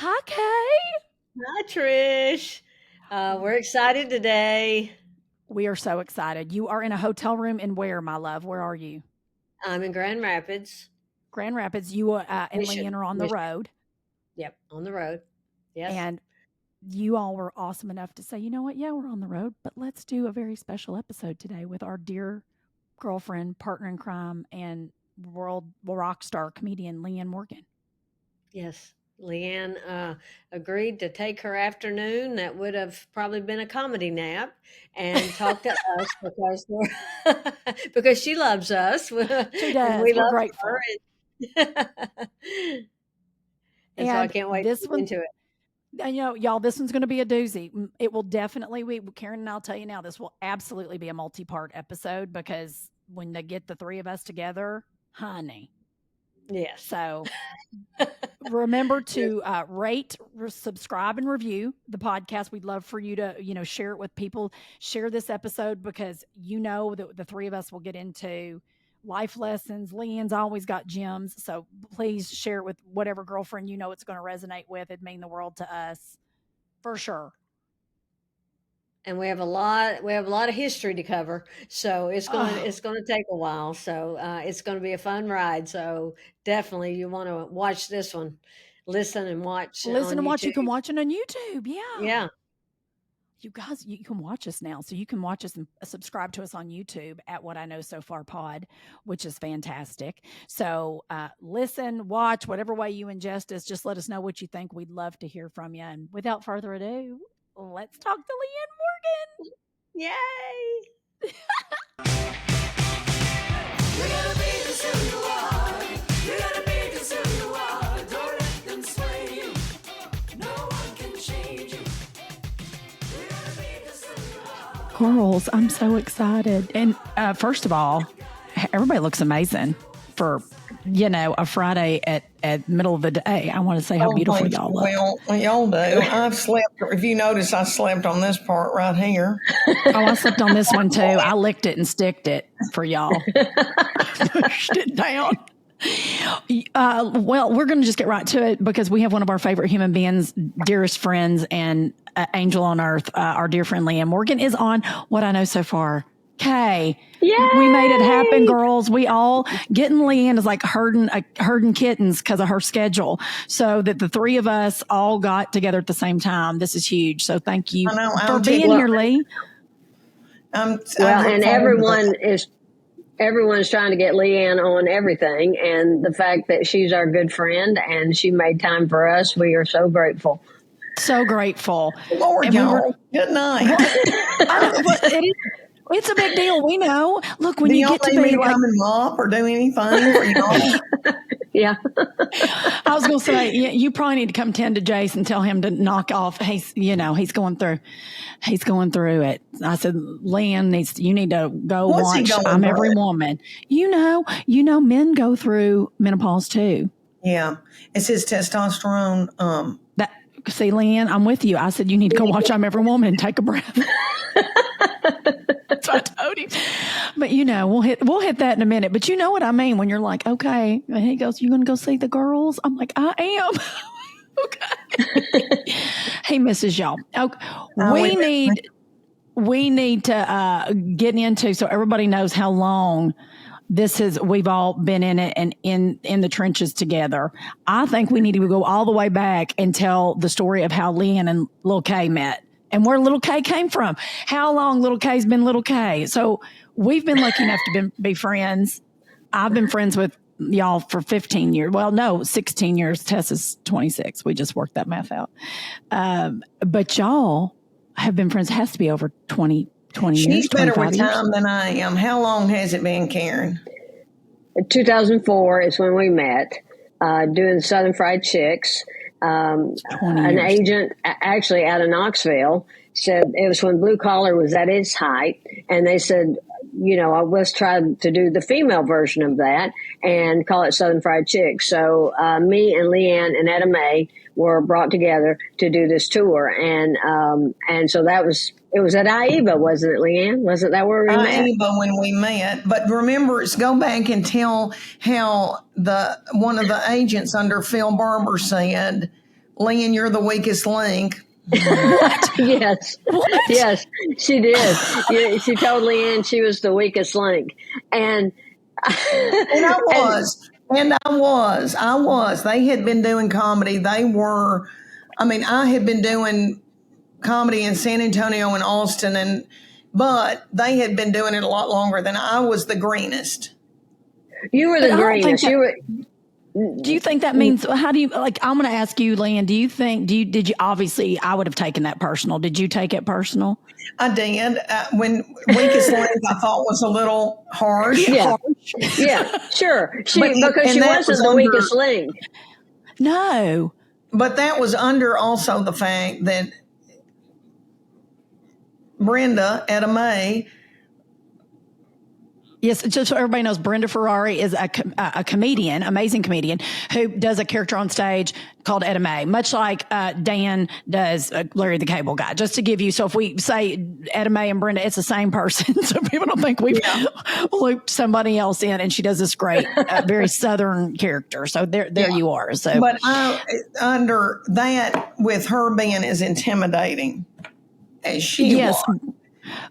Hi, Kay. Hi, Trish. We're excited today. We are so excited. You are in a hotel room in where, my love? Where are you? I'm in Grand Rapids, Grand Rapids. You and Leanne Michigan. are on the road, Yep, on the road. Yes. and you all were awesome enough to say, you know what? Yeah, we're on the road, but let's do a very special episode today with our dear girlfriend, partner in crime, and world rock star comedian Leanne Morgan. Yes. Leanne agreed to take her afternoon. That would have probably been a comedy nap and talk to us because she loves us She and does. we We're love grateful. her. And so I And can't wait to this get one, into it. y'all, this one's going to be a doozy. It will definitely be, Karen and I'll tell you now, this will absolutely be a multi part episode because when they get the three of us together, honey. Yes. So remember to rate, subscribe, and review the podcast. We'd love for you to, share it with people. Share this episode because that the three of us will get into life lessons. Leanne's always got gems. So please share it with whatever girlfriend it's going to resonate with. It'd mean the world to us for sure. And we have a lot of history to cover, so it's going to take a while. So it's going to be a fun ride. So definitely, you want to watch this one, listen and watch Listen on and watch. You YouTube. can watch it on YouTube. Yeah. Yeah, You guys, you can watch us now. So you can watch us and subscribe to us on YouTube at What I Know So Far Pod, which is fantastic. So listen, watch, whatever way you ingest us. Just let us know what you think. We'd love to hear from you. And without further ado, let's talk to Leanne yay! Girls, I'm so excited. And first of all, everybody looks amazing for, a Friday at middle of the day. I want to say how beautiful y'all look. Well, y'all do. I've slept, if you notice, I slept on this part right here. Oh, I slept on this one too. I licked it and sticked it for y'all. Pushed it down. Well, we're going to just get right to it because we have one of our favorite human beings, dearest friends, and angel on earth. Our dear friend Leanne Morgan is on What I Know So Far. Kay, we made it happen, girls. We all getting Leanne is like herding kittens because of her schedule. So that the three of us all got together at the same time. This is huge. So thank you for being here, Lee. And everyone's trying to get Leanne on everything, and the fact that she's our good friend and she made time for us, we are so grateful. So grateful. Lord, y'all. Good night. It's a big deal. We know. Look, when you get to be like, come and mop or do anything for y'all. Yeah. I was going to say, you probably need to come tend to Jason, tell him to knock off. He's going through it. I said, Leanne you need to go watch I'm Every Woman. Men go through menopause too. Yeah. It's his testosterone. See, Leanne, I'm with you. I said, you need to go watch I'm Every Woman and take a breath. So I told him. But we'll hit that in a minute. But you know what I mean when you're like, okay, and he goes, you gonna go see the girls? I'm like, I am. Okay. He misses y'all. Okay. We need to get into so everybody knows how long we've all been in it and in the trenches together. I think we need to go all the way back and tell the story of how Leanne and Lil Kay met. And where Little Kay came from. How long Little Kay's been Little Kay. So we've been lucky enough to be friends. I've been friends with y'all for 15 years. Well, no, 16 years. Tessa's 26. We just worked that math out. But y'all have been friends. It has to be over 20 years. She's better with time than I am. How long has it been, Karen? 2004 is when we met, doing Southern Fried Chicks. An agent actually out of Knoxville said it was when blue collar was at its height. And they said, I was trying to do the female version of that and call it Southern Fried Chicks. So, me and Leanne and Etta Mae were brought together to do this tour. And so it was at AIBA, wasn't it, Leanne? Wasn't that where we met? AIBA when we met. But remember, go back and tell how one of the agents under Phil Barber said, Leanne, you're the weakest link. Yes. What? Yes, she did. Yeah, she told Leanne she was the weakest link. And I was. They had been doing comedy. I had been doing comedy in San Antonio and Austin, but they had been doing it a lot longer than I was the greenest. You were the greenest. Do you think that means, how do you, like, I'm going to ask you, Leanne, did you, obviously I would have taken that personal. Did you take it personal? I did. When weakest link I thought was a little harsh. Yeah. Yeah, sure. Because she wasn't the weakest link. No. But that was under also the fact that Brenda, Etta May. Yes, just so everybody knows, Brenda Ferrari is a comedian, amazing comedian, who does a character on stage called Etta May, much like Dan does Larry the Cable Guy. Just to give you, so if we say Etta May and Brenda, it's the same person, so people don't think we've looped somebody else in. And she does this great, very Southern character. So there you are. So, but under that, with her being as intimidating as she was,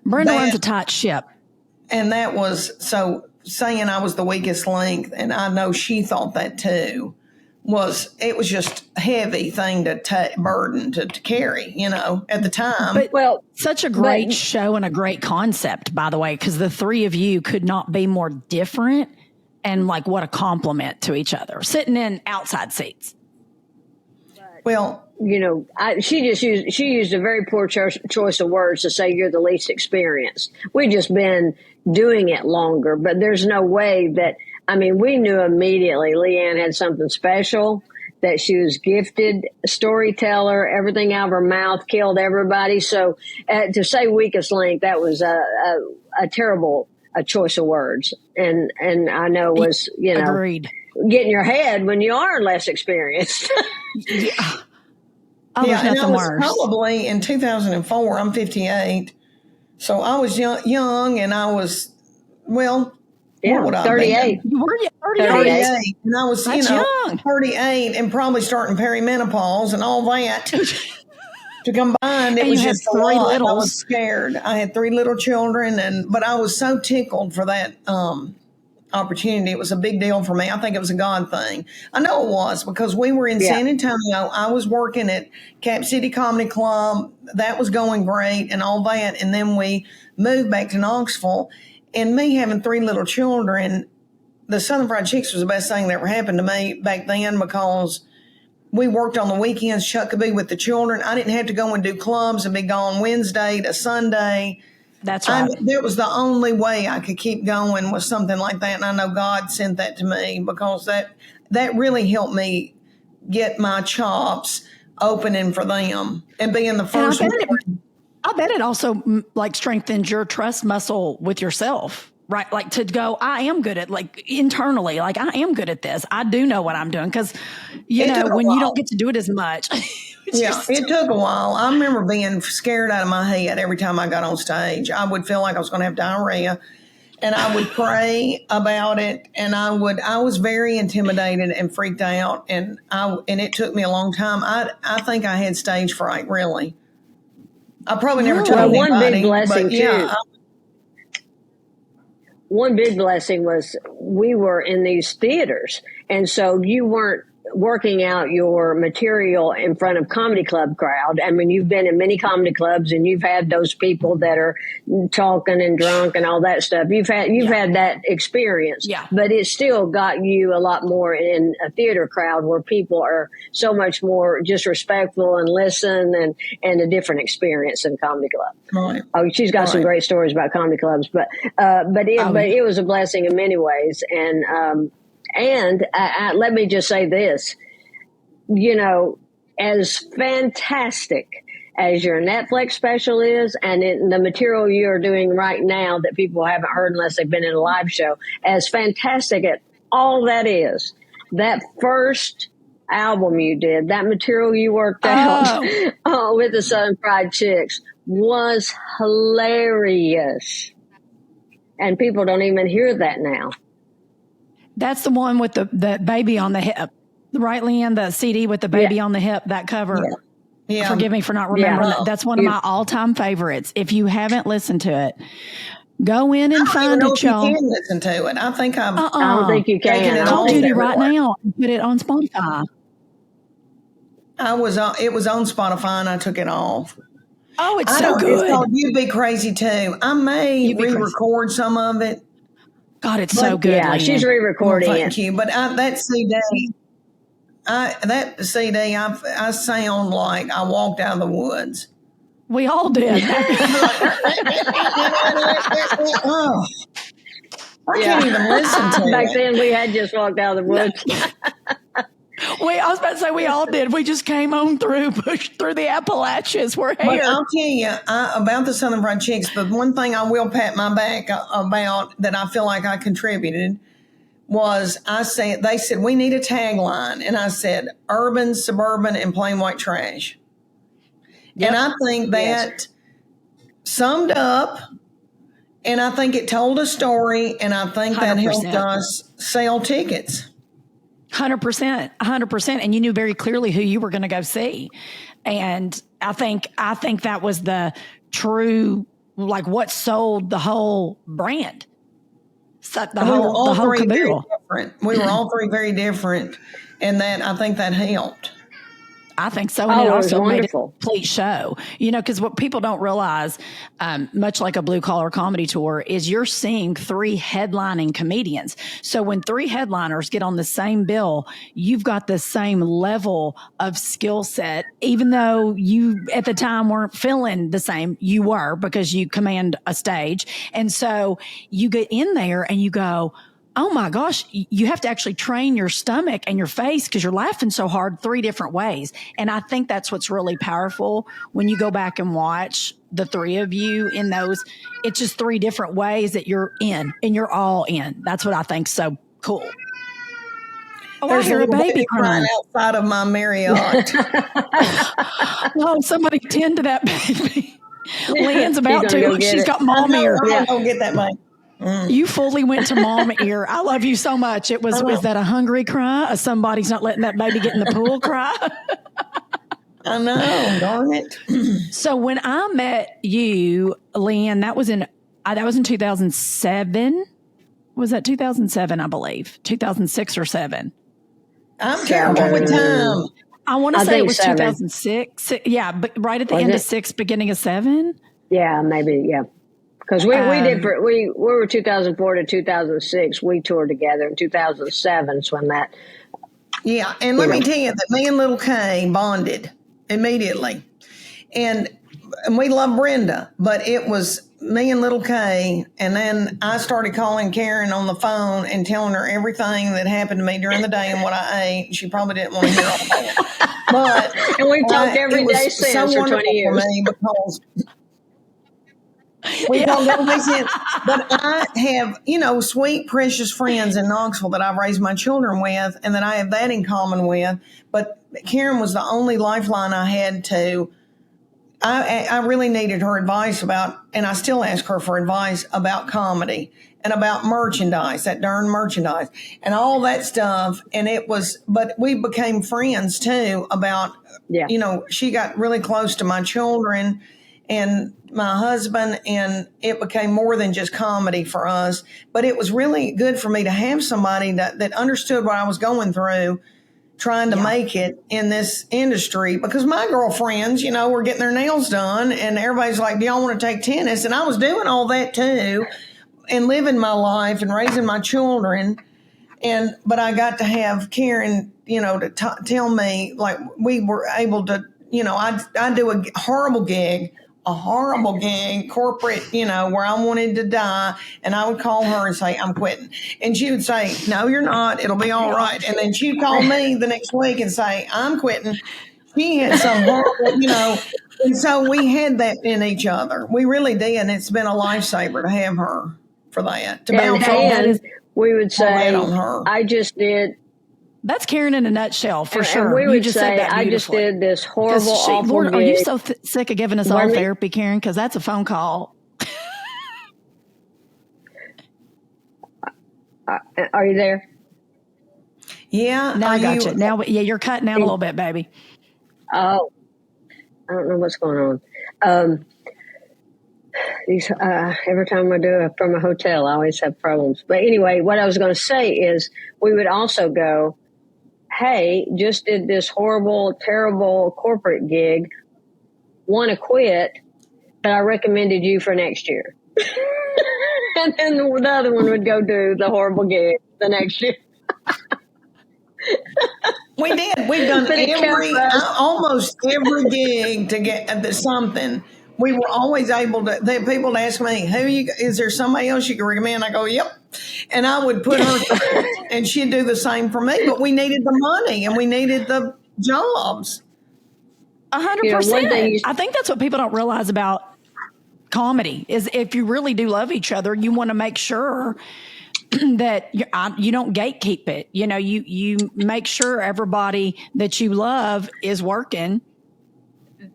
Brenda runs a tight ship. And that was, so saying I was the weakest link, and I know she thought that too, it was just a heavy thing burden to carry, at the time. But such a great show and a great concept, by the way, because the three of you could not be more different, and like what a compliment to each other, sitting in outside seats. Well, she used a very poor choice of words to say you're the least experienced. We've just been doing it longer, but there's no way we knew immediately Leanne had something special, that she was gifted, storyteller, everything out of her mouth killed everybody. So to say weakest link, that was a terrible choice of words. And I know was, Agreed. Get in your head when you are less experienced. Yeah. Oh, there's and nothing I was worse. probably in 2004. I'm 58, so I was young, and I was what would I 38. You were 38, and I was young. 38, and probably starting perimenopause and all that. To combine, it was just a lot. I was scared. I had 3 little children, but I was so tickled for that opportunity. It was a big deal for me. I think it was a God thing. I know it was, because we were in San Antonio. I was working at Cap City Comedy Club. That was going great and all that. And then we moved back to Knoxville, and me having 3 little children, the Southern Fried Chicks was the best thing that ever happened to me back then, because we worked on the weekends. Chuck could be with the children. I didn't have to go and do clubs and be gone Wednesday to Sunday. That's right. That was the only way I could keep going, was something like that. And I know God sent that to me, because that really helped me get my chops opening for them and being the first one. I bet it also strengthens your trust muscle with yourself, right? Like to go, I am good at internally, I am good at this. I do know what I'm doing. Cause when you don't get to do it as much. It took a while. I remember being scared out of my head every time I got on stage. I would feel like I was going to have diarrhea, and I would pray about it. And I was very intimidated and freaked out. And it took me a long time. I think I had stage fright, really. I probably never told anybody. One big blessing too. One big blessing was we were in these theaters, and so you weren't working out your material in front of comedy club crowd. I mean, you've been in many comedy clubs, and you've had those people that are talking and drunk and all that stuff. You've had that experience, but it still got you a lot more in a theater crowd where people are so much more just respectful and listen, and a different experience in comedy club. Right. Oh, she's got some great stories about comedy clubs, but it was a blessing in many ways. And let me just say this, as fantastic as your Netflix special is, and the material you're doing right now that people haven't heard unless they've been in a live show, as fantastic as all that is, that first album you did, that material you worked out with the Southern Fried Chicks was hilarious. And people don't even hear that now. That's the one with the baby on the hip. Right, Leanne, the CD with the baby on the hip, that cover. Yeah. Forgive me for not remembering that. That's one of my all-time favorites. If you haven't listened to it, go in and find it, y'all. You can listen to it. I think I don't think you can. Call Judy right now and put it on Spotify. It was on Spotify and I took it off. Oh, it's so good. It's called You'd Be Crazy Too. I may re-record some of it. God, it's so good. Yeah, she's re-recording it. Thank you. But that CD, I sound like I walked out of the woods. We all did. Oh, I can't even listen to it. Back then, we had just walked out of the woods. I was about to say we all did. We just came on pushed through the Appalachians. We're here. But I'll tell you about the Southern Fried Chicks. But one thing I will pat my back about that I feel like I contributed was they said we need a tagline, and I said urban, suburban, and plain white trash. Yep. And I think that summed up, and I think it told a story, and I think 100%. That helped us sell tickets. 100%. And you knew very clearly who you were going to go see. And I think that was the true, like, what sold the whole brand. The whole caboodle. We were all three very different. And I think that helped. I think so. And it also made a wonderful. Complete show, because what people don't realize, much like a blue collar comedy tour, is you're seeing 3 headlining comedians. So when 3 headliners get on the same bill, you've got the same level of skill set, even though you at the time weren't feeling the same. You were, because you command a stage. And so you get in there and you go, oh my gosh, you have to actually train your stomach and your face because you're laughing so hard 3 different ways. And I think that's what's really powerful when you go back and watch the 3 of you in those. It's just 3 different ways that you're in, and you're all in. That's what I think's so cool. Oh, there's I hear a baby crying outside of my Marriott. Oh, somebody tend to that baby. Leanne's about to. She's got mom ear. I'm going to get that mic. You fully went to mom ear. I love you so much. Was that a hungry cry? Somebody's not letting that baby get in the pool cry? I know, darn it. So when I met you, Leanne, that was in 2007. Was that 2007? I believe 2006 or 7. I'm terrible with time. I want to say it was 7. 2006. Yeah, but right at the end of 6, beginning of 7. Yeah, maybe. Yeah. Because we were 2004 to 2006. We toured together in 2007. Is when that. Yeah, and let me tell you that me and Little Kay bonded immediately, and we love Brenda, but it was me and Little Kay, and then I started calling Karen on the phone and telling her everything that happened to me during the day and what I ate. She probably didn't want to hear all that, but and we've talked every day since for 20 years. For me because. We don't know but I have, sweet, precious friends in Knoxville that I've raised my children with, and that I have that in common with. But Karen was the only lifeline I had to. I really needed her advice about, and I still ask her for advice about comedy and about merchandise, that darn merchandise, and all that stuff. And but we became friends too about, she got really close to my children and my husband, and it became more than just comedy for us. But it was really good for me to have somebody that understood what I was going through, trying to make it in this industry. Because my girlfriends, were getting their nails done, and everybody's like, do y'all want to take tennis? And I was doing all that too, and living my life and raising my children. But I got to have Karen, to tell me, like, we were able to, I do a horrible gig, corporate, where I wanted to die. And I would call her and say, I'm quitting. And she would say, no, you're not. It'll be all right. And then she'd call me the next week and say, I'm quitting. She had some horrible, and so we had that in each other. We really did. And it's been a lifesaver to have her for that. To bounce and we would say, on her. I just did. That's Karen in a nutshell, for sure. And we would say, I just did this horrible, awful Lord, gig. are you so sick of giving us all therapy, Karen? Because that's a phone call. Are you there? Yeah. Now I got you. Now, yeah, you're cutting out a little bit, baby. Oh, I don't know what's going on. Every time I do it from a hotel, I always have problems. But anyway, what I was going to say is we would also go, hey, just did this horrible, terrible corporate gig, want to quit, but I recommended you for next year. And then the other one would go do the horrible gig the next year. We did. We've done almost every gig to get something. We were always able to. People would ask me, is there somebody else you can recommend? I go, yep. And I would put her through, and she'd do the same for me. But we needed the money and we needed the jobs. 100%. I think that's what people don't realize about comedy is if you really do love each other, you want to make sure that you don't gatekeep it. You make sure everybody that you love is working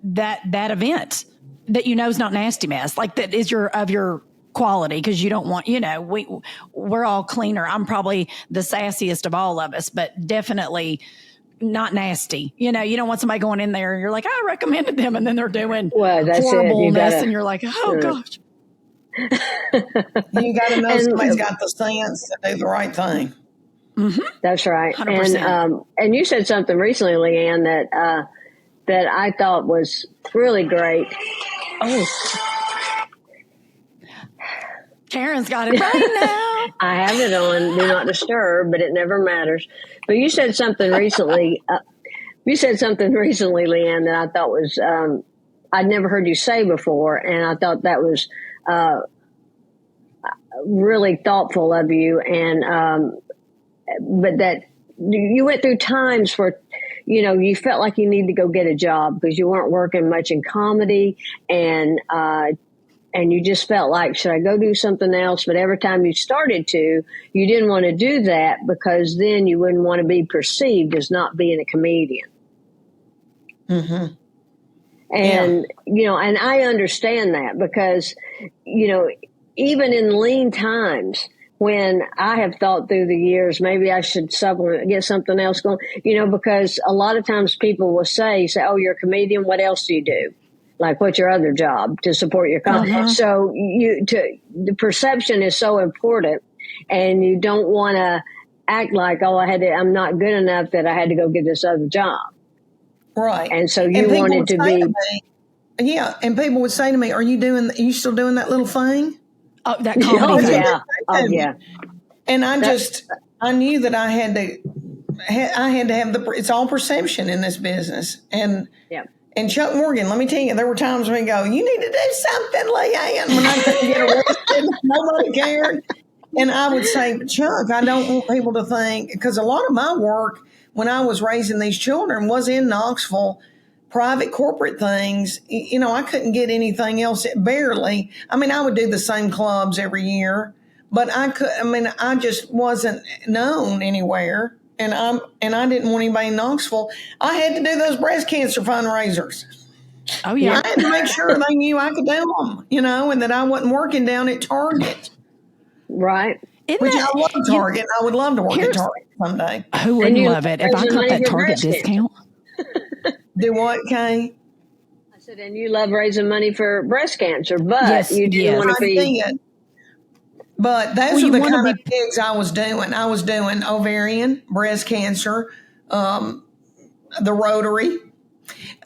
that event that is not nasty mess, like that is of your quality, because you don't want, we're all cleaner. I'm probably the sassiest of all of us, but definitely not nasty. You don't want somebody going in there and you're like, I recommended them, and then they're doing horribleness, and you're like, oh gosh. You got to know somebody's got the sense to do the right thing. Mm-hmm. That's right. 100%. And you said something recently, Leanne, that I thought was really great. Oh, Karen's got it right now. I have it on Do Not Disturb, but it never matters. But you said something recently. Leanne, that I thought was I'd never heard you say before, and I thought that was really thoughtful of you. And but that you went through times where you felt like you needed to go get a job because you weren't working much in comedy, and you just felt like, should I go do something else? But every time you started to, you didn't want to do that because then you wouldn't want to be perceived as not being a comedian. Mm-hmm. And, and I understand that because, even in lean times, when I have thought through the years, maybe I should supplement, get something else going, because a lot of times people will say, oh, you're a comedian. What else do you do? Like, what's your other job to support your comedy? Uh-huh. So the perception is so important, and you don't want to act like, I'm not good enough that I had to go get this other job. Right. And so you wanted to be. And people would say to me, are you still doing that little thing? Oh, that comedy thing. Yeah. Oh, yeah. And I knew that I had to have it's all perception in this business. And And Chuck Morgan, let me tell you, there were times when we go, you need to do something, Leanne, when I couldn't get arrested. Nobody cared. And I would say, Chuck, I don't want people to think, because a lot of my work when I was raising these children was in Knoxville, private corporate things. I couldn't get anything else, barely. I mean, I would do the same clubs every year, but I just wasn't known anywhere. And I didn't want anybody in Knoxville. I had to do those breast cancer fundraisers. Oh, yeah. I had to make sure they knew I could do them, and that I wasn't working down at Target. Right. I love Target. I would love to work at Target someday. Who wouldn't love it? If I got that Target discount. Do what, Kay? I said, and you love raising money for breast cancer, but you didn't want to be. But those are the kind of gigs I was doing. I was doing ovarian, breast cancer, the Rotary.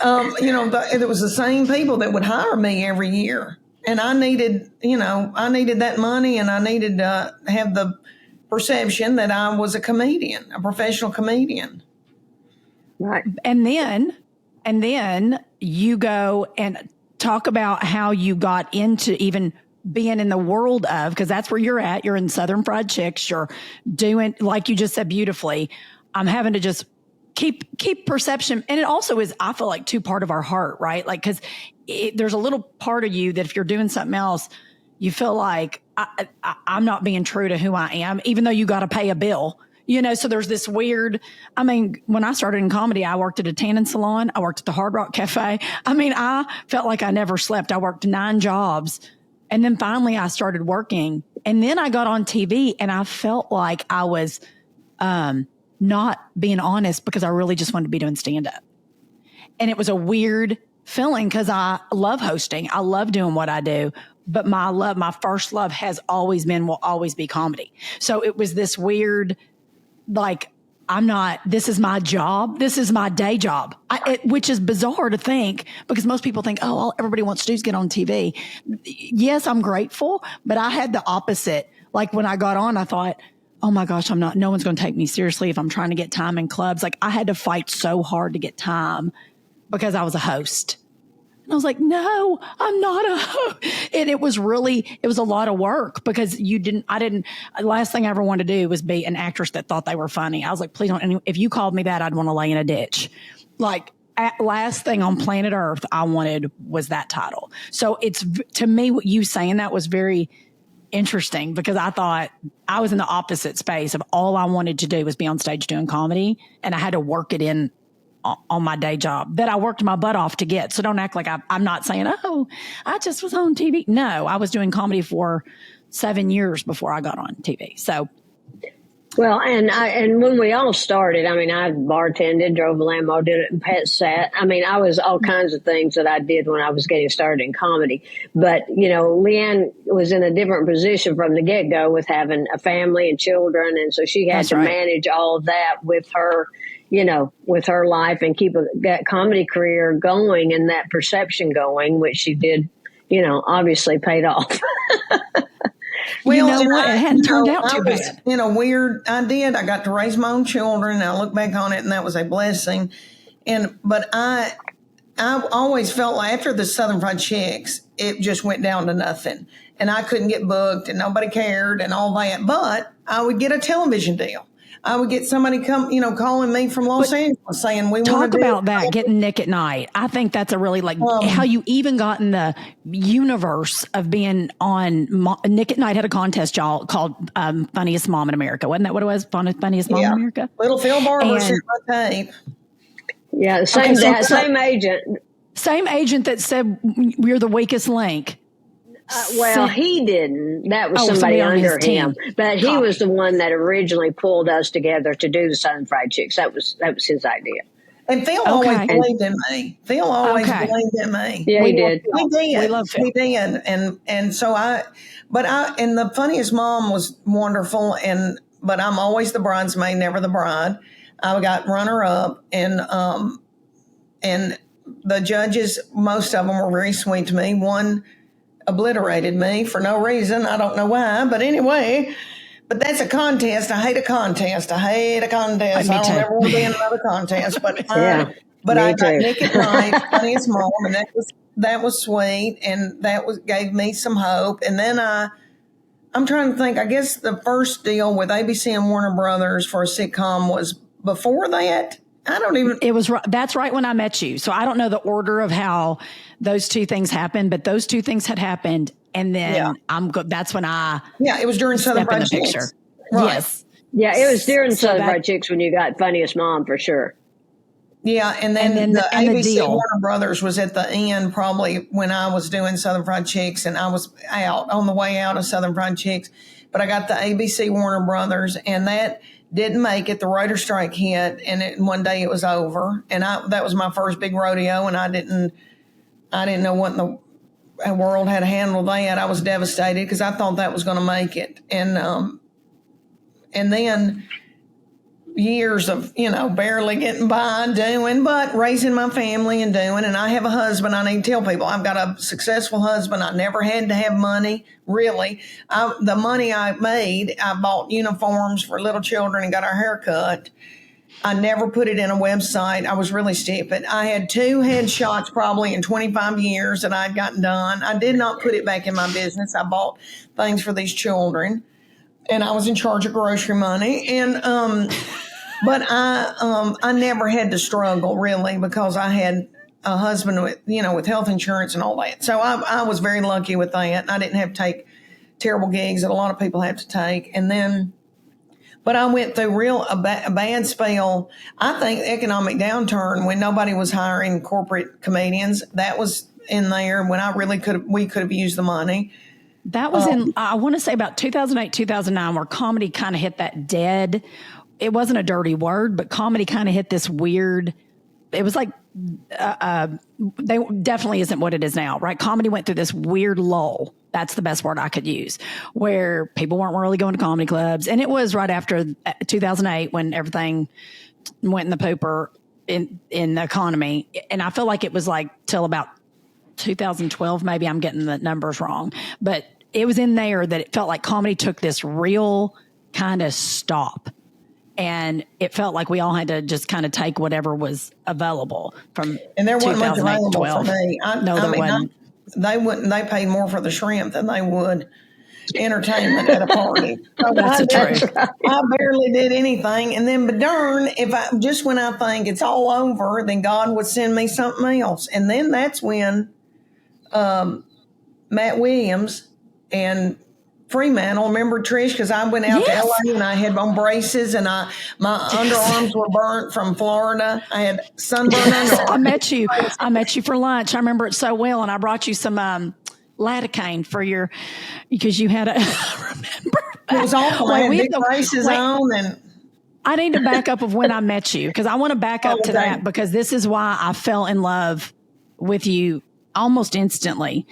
It was the same people that would hire me every year. And I needed that money, and I needed to have the perception that I was a comedian, a professional comedian. Right. And then you go and talk about how you got into even being in the world of, because that's where you're at. You're in Southern Fried Chicks. You're doing, like you just said beautifully, I'm having to just keep perception. And it also is, I feel like, part of our heart, right? Like, because there's a little part of you that if you're doing something else, you feel like I'm not being true to who I am, even though you got to pay a bill. So there's this weird, when I started in comedy, I worked at a tanning salon. I worked at the Hard Rock Cafe. I felt like I never slept. I worked 9 jobs. And then finally I started working, and then I got on TV, and I felt like I was, not being honest because I really just wanted to be doing stand up. And it was a weird feeling because I love hosting. I love doing what I do. But my first love has always been, will always be comedy. So it was this weird, like, this is my job. This is my day job, which is bizarre to think because most people think, oh, all everybody wants to do is get on TV. Yes, I'm grateful, but I had the opposite. Like when I got on, I thought, oh my gosh, no one's going to take me seriously if I'm trying to get time in clubs. Like I had to fight so hard to get time because I was a host. And I was like, no, I'm not a host. And it was a lot of work because last thing I ever wanted to do was be an actress that thought they were funny. I was like, please don't. And if you called me that, I'd want to lay in a ditch. Like last thing on planet Earth I wanted was that title. So to me, what you saying that was very interesting because I thought I was in the opposite space of all I wanted to do was be on stage doing comedy. And I had to work it in on my day job that I worked my butt off to get. So don't act like I'm not saying, oh, I just was on TV. No, I was doing comedy for 7 years before I got on TV. So. Well, and when we all started, I mean, I bartended, drove a limo, did it in pet sat. I mean, I was all kinds of things that I did when I was getting started in comedy. But, you know, Leanne was in a different position from the get-go with having a family and children. And so she had to manage all of that with her, you know, with her life and keep that comedy career going and that perception going, which she did, you know, obviously paid off. Well, you know what? It hadn't turned out too bad. You know, I got to raise my own children. I look back on it and that was a blessing. But I always felt like after the Southern Fried Chicks, it just went down to nothing. And I couldn't get booked and nobody cared and all that. But I would get a television deal. I would get somebody calling me from Los Angeles saying we want to talk about that, getting Nick at Night. I think that's a really how you even got in the universe of being on Nick at Night had a contest, y'all, called Funniest Mom in America. Wasn't that what it was? Funniest Mom in America? Little Phil Barber sent my tape. Yeah, same agent. Same agent that said we're the weakest link. He didn't. That was somebody under him. But he was the one that originally pulled us together to do the Southern Fried Chicks. That was his idea. And Phil always believed in me. Phil always believed in me. Yeah, he did. He did. We love Phil. He did. And so and the Funniest Mom was wonderful. But I'm always the bridesmaid, never the bride. I got runner up and the judges, most of them were very sweet to me. One obliterated me for no reason. I don't know why, but anyway, but that's a contest. I hate a contest. I don't ever want to be in another contest, but I got Nick at Night, Funniest Mom, and that was sweet. And that gave me some hope. And then I'm trying to think, I guess the first deal with ABC and Warner Brothers for a sitcom was before that. That's right when I met you. So I don't know the order of how those two things happened, but those two things had happened. And then that's when it was during Southern Fried Chicks. Picture. Right. Yes. Yeah, it was during Southern Fried Chicks when you got Funniest Mom for sure. Yeah, and then the ABC Warner Brothers was at the end probably when I was doing Southern Fried Chicks and I was on the way out of Southern Fried Chicks. But I got the ABC Warner Brothers and that didn't make it. The writer strike hit, and one day it was over. And that was my first big rodeo, and I didn't know what in the world had to handle that. I was devastated because I thought that was going to make it. And then years of barely getting by doing, but raising my family and doing. And I have a husband. I need to tell people I've got a successful husband. I never had to have money, really. The money I made, I bought uniforms for little children and got our hair cut. I never put it in a website. I was really stupid. I had 2 headshots probably in 25 years that I'd gotten done. I did not put it back in my business. I bought things for these children, and I was in charge of grocery money. And but I never had to struggle really because I had a husband with health insurance and all that. So I was very lucky with that. And I didn't have to take terrible gigs that a lot of people have to take. And then, but I went through a bad spell. I think economic downturn when nobody was hiring corporate comedians. That was in there when we could have used the money. That was I want to say about 2008, 2009, where comedy kind of hit that dead it wasn't a dirty word, but comedy kind of hit this weird, it was like, they definitely isn't what it is now, right? Comedy went through this weird lull. That's the best word I could use, where people weren't really going to comedy clubs. And it was right after 2008 when everything went in the pooper in the economy. And I feel like it was like till about 2012, maybe I'm getting the numbers wrong, but it was in there that it felt like comedy took this real kind of stop. And it felt like we all had to just kind of take whatever was available from. And there wasn't much available 12. for me. There wasn't. They paid more for the shrimp than they would entertainment at a party. So That's the truth. I barely did anything. And then, but darn, when I think it's all over, then God would send me something else. And then that's when Matt Williams and Fremantle, remember Trish? Because I went out to LA and I had on braces and my underarms were burnt from Florida. I had sunburn underarms. I met you for lunch. I remember it so well, and I brought you some lidocaine because you had I remember. It was awful. I had big braces on and. I need to back up of when I met you, because I want to back up to that, because this is why I fell in love with you almost instantly.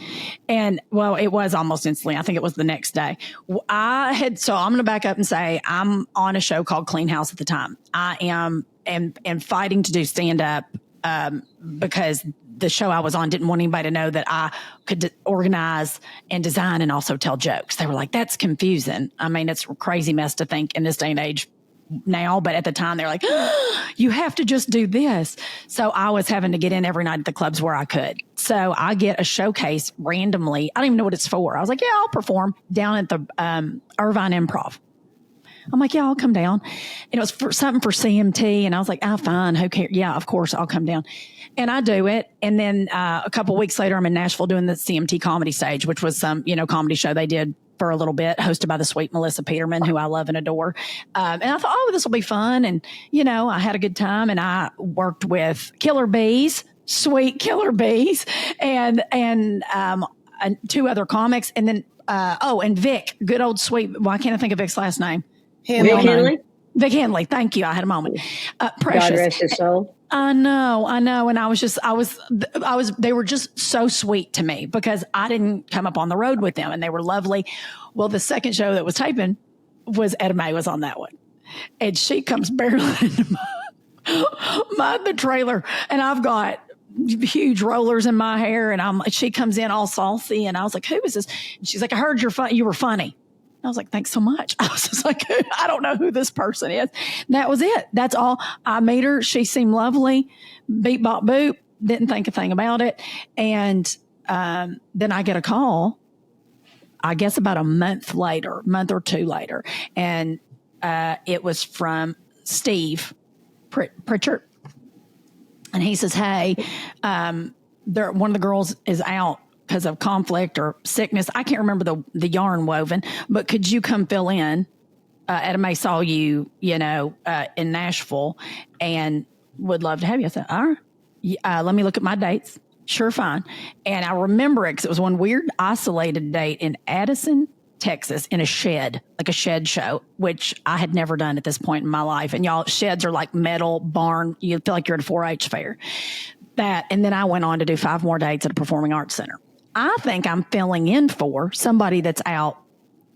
And well, it was almost instantly. I think it was the next day. So I'm going to back up and say I'm on a show called Clean House at the time. I am fighting to do stand up because the show I was on didn't want anybody to know that I could organize and design and also tell jokes. They were like, that's confusing. I mean, it's a crazy mess to think in this day and age now, but at the time they're like, you have to just do this. So I was having to get in every night at the clubs where I could. So I get a showcase randomly. I don't even know what it's for. I was like, yeah, I'll perform down at the Irvine Improv. I'm like, yeah, I'll come down. And it was for something for CMT. And I was like, fine. Who cares? Yeah, of course I'll come down. And I do it. And then a couple of weeks later, I'm in Nashville doing the CMT comedy stage, which was some, comedy show they did for a little bit, hosted by the sweet Melissa Peterman, who I love and adore. And I thought, this will be fun. And, I had a good time, and I worked with Killer Bees, sweet Killer Bees, and two other comics. And then, and Vic, good old sweet. Why can't I think of Vic's last name? Vic Henley? Vic Henley. Thank you. I had a moment. Precious. God rest his soul. I know. And they were just so sweet to me because I didn't come up on the road with them, and they were lovely. Well, the second show that was taping was Etta Mae was on that one, and she comes barreling into the trailer, and I've got huge rollers in my hair, and she comes in all saucy, and I was like, who is this? And she's like, I heard you were funny. I was like, thanks so much. I was just like, I don't know who this person is. And that was it. That's all. I met her. She seemed lovely. Beep, bop, boop. Didn't think a thing about it. And then I get a call, I guess about a month or two later. And it was from Steve Pritchard. And he says, hey, one of the girls is out because of conflict or sickness. I can't remember the yarn woven, but could you come fill in? Etta Mae saw you, in Nashville, and would love to have you. I said, all right, let me look at my dates. Sure, fine. And I remember it because it was one weird isolated date in Addison, Texas, in a shed, like a shed show, which I had never done at this point in my life. And y'all, sheds are like metal barn. You feel like you're at a 4-H fair. And then I went on to do 5 more dates at a performing arts center. I think I'm filling in for somebody that's out,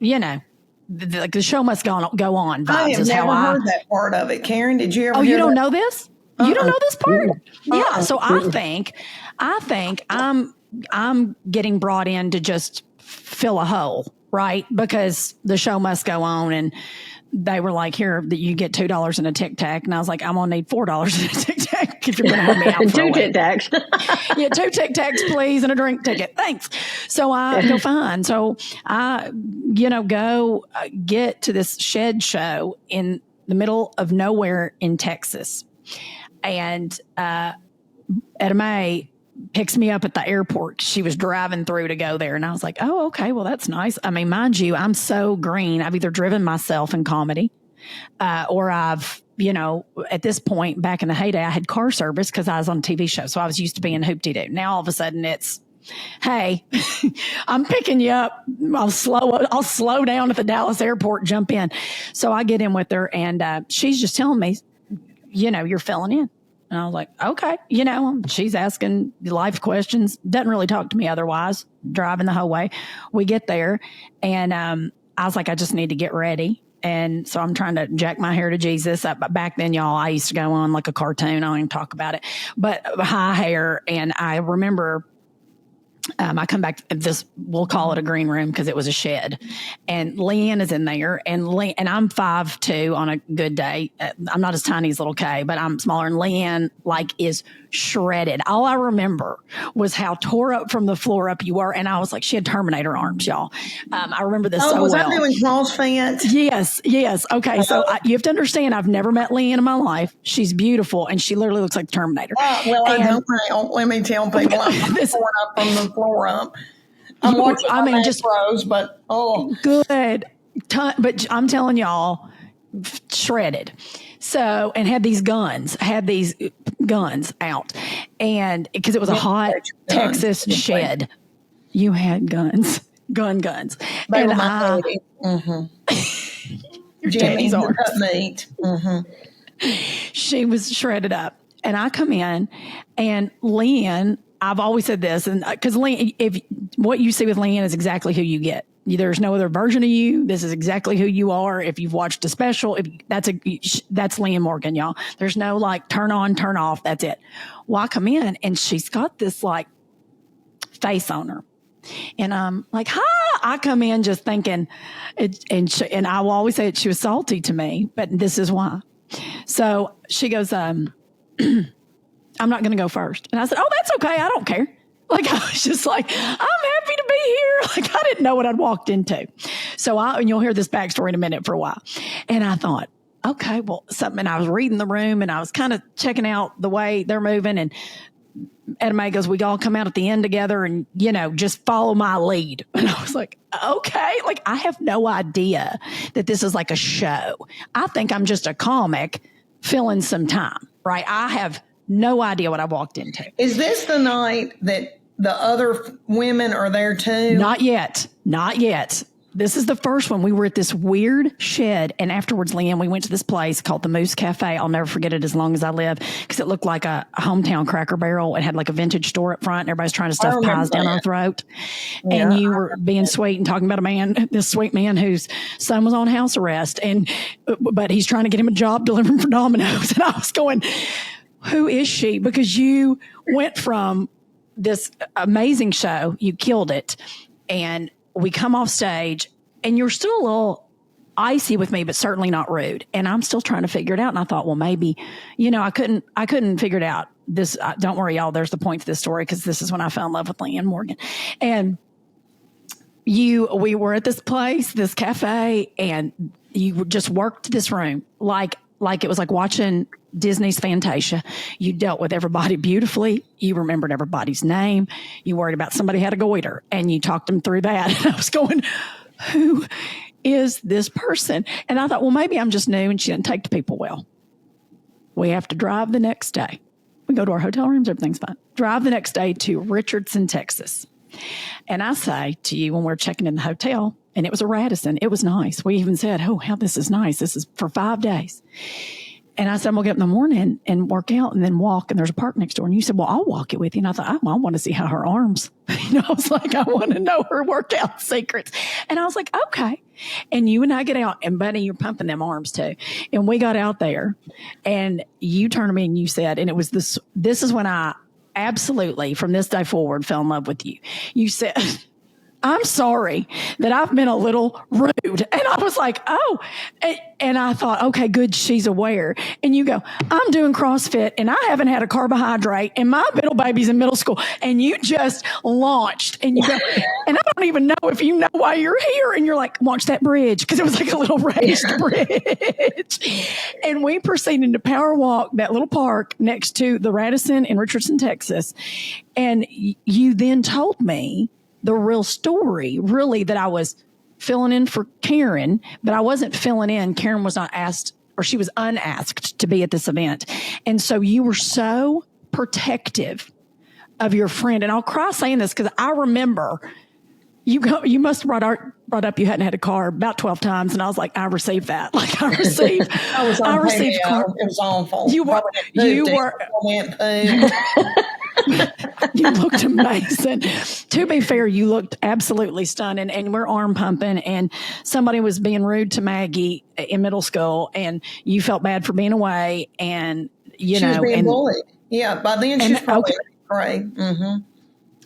the show must go on. Vibes I have never heard that part of it. Karen, did you ever hear you don't that? know this? You don't know this part? Yeah. So I think I'm getting brought in to just fill a hole, right? Because the show must go on, and they were like, here, that you get $2 in a Tic Tac. And I was like, I'm going to need $4 in a Tic Tac if you're going to hold me out for 2 Tic Tacs. Yeah, 2 Tic Tacs, please, and a drink ticket. Thanks. So I go, fine. So I, go get to this shed show in the middle of nowhere in Texas. And Etta Mae picks me up at the airport. She was driving through to go there. And I was like, oh, okay, well, that's nice. I mean, mind you, I'm so green. I've either driven myself in comedy or I've, at this point back in the heyday, I had car service because I was on a TV show. So I was used to being hoop-de-doo. Now all of a sudden it's hey, I'm picking you up. I'll slow down at the Dallas airport, jump in. So I get in with her, and she's just telling me, you're filling in. And I was like, okay, she's asking life questions, doesn't really talk to me otherwise, driving the whole way. We get there, and I was like, I just need to get ready. And so I'm trying to jack my hair to Jesus. Back then, y'all, I used to go on like a cartoon. I don't even talk about it, but high hair. And I remember I come back to this, we'll call it a green room because it was a shed. And Leanne is in there, and I'm 5'2" on a good day. I'm not as tiny as little Kay, but I'm smaller. And Leanne is shredded. All I remember was how tore up from the floor up you were. And I was like, she had Terminator arms, y'all. I remember this so well. Was I doing CrossFit? Yes. Okay. So you have to understand, I've never met Leanne in my life. She's beautiful, and she literally looks like the Terminator. I don't know. Let me tell people, I'm torn up from the floor up. I'm watching just pros, but good. But I'm telling y'all, shredded. So, and had these guns out, and because it was a hot Texas shed, you had guns. They were my Jimmy's are meat. She was shredded up, and I come in, and Leanne. I've always said this, and because Leanne, if what you see with Leanne is exactly who you get. There's no other version of you. This is exactly who you are. If you've watched a special, that's Leanne Morgan, y'all. There's no like turn on, turn off. That's it. Well, I come in, and she's got this like face on her, and I'm like, "Hi!" I come in just thinking, and I will always say she was salty to me, but this is why. So she goes, I'm not going to go first. And I said, oh, that's okay. I don't care. Like, I was just like, I'm happy to be here. Like, I didn't know what I'd walked into. So and you'll hear this backstory in a minute for a while. And I thought, okay, well, and I was reading the room, and I was kind of checking out the way they're moving. And Ed May goes, we all come out at the end together and, just follow my lead. And I was like, okay. Like, I have no idea that this is like a show. I think I'm just a comic filling some time, right? I have no idea what I walked into. Is this the night that the other women are there too? Not yet. This is the first one. We were at this weird shed, and afterwards, Leanne, we went to this place called the Moose Cafe. I'll never forget it as long as I live, because it looked like a hometown Cracker Barrel. It had like a vintage store up front, and everybody's trying to stuff pies down our throat. Yeah, and you were being sweet and talking about this sweet man whose son was on house arrest, but he's trying to get him a job delivering for Domino's. And I was going, who is she? Because you went from this amazing show, you killed it, and we come off stage, and you're still a little icy with me, but certainly not rude. And I'm still trying to figure it out. And I thought, well, maybe, I couldn't figure it out. This, don't worry, y'all. There's the point to this story, because this is when I fell in love with Leanne Morgan. And we were at this place, this cafe, and you just worked this room like it was like watching Disney's Fantasia. You dealt with everybody beautifully. You remembered everybody's name. You worried about somebody had a goiter, and you talked them through that. And I was going, who is this person? And I thought, well, maybe I'm just new and she didn't take to people well. We have to drive the next day. We go to our hotel rooms. Everything's fine. Drive the next day to Richardson, Texas. And I say to you, when we're checking in the hotel, and it was a Radisson. It was nice. We even said, oh, how this is nice. This is for 5 days. And I said, we'll get up in the morning and work out and then walk. And there's a park next door. And you said, well, I'll walk it with you. And I thought, I want to see how her arms, I was like, I want to know her workout secrets. And I was like, okay. And you and I get out, and buddy, you're pumping them arms too. And we got out there, and you turned to me and you said, and it was this is when I absolutely, from this day forward, fell in love with you. You said, I'm sorry that I've been a little rude. And I was like, oh, and I thought, okay, good. She's aware. And you go, I'm doing CrossFit, and I haven't had a carbohydrate, and my middle baby's in middle school. And you just launched, and you go, and I don't even know if you know why you're here. And you're like, watch that bridge. Cause it was like a little raised bridge. And we proceeded to power walk that little park next to the Radisson in Richardson, Texas. And you then told me the real story, really, that I was filling in for Karen, but I wasn't filling in. Karen was not asked, or she was unasked to be at this event. And so you were so protective of your friend. And I'll cry saying this because I remember you must have brought up you hadn't had a car about 12 times. And I was like, I received that. Like I received car. It was awful. You were you looked amazing. To be fair, you looked absolutely stunning, and we're arm pumping, and somebody was being rude to Maggie in middle school, and you felt bad for being away, and she was being bullied. Yeah, by then she's probably great. Mm-hmm.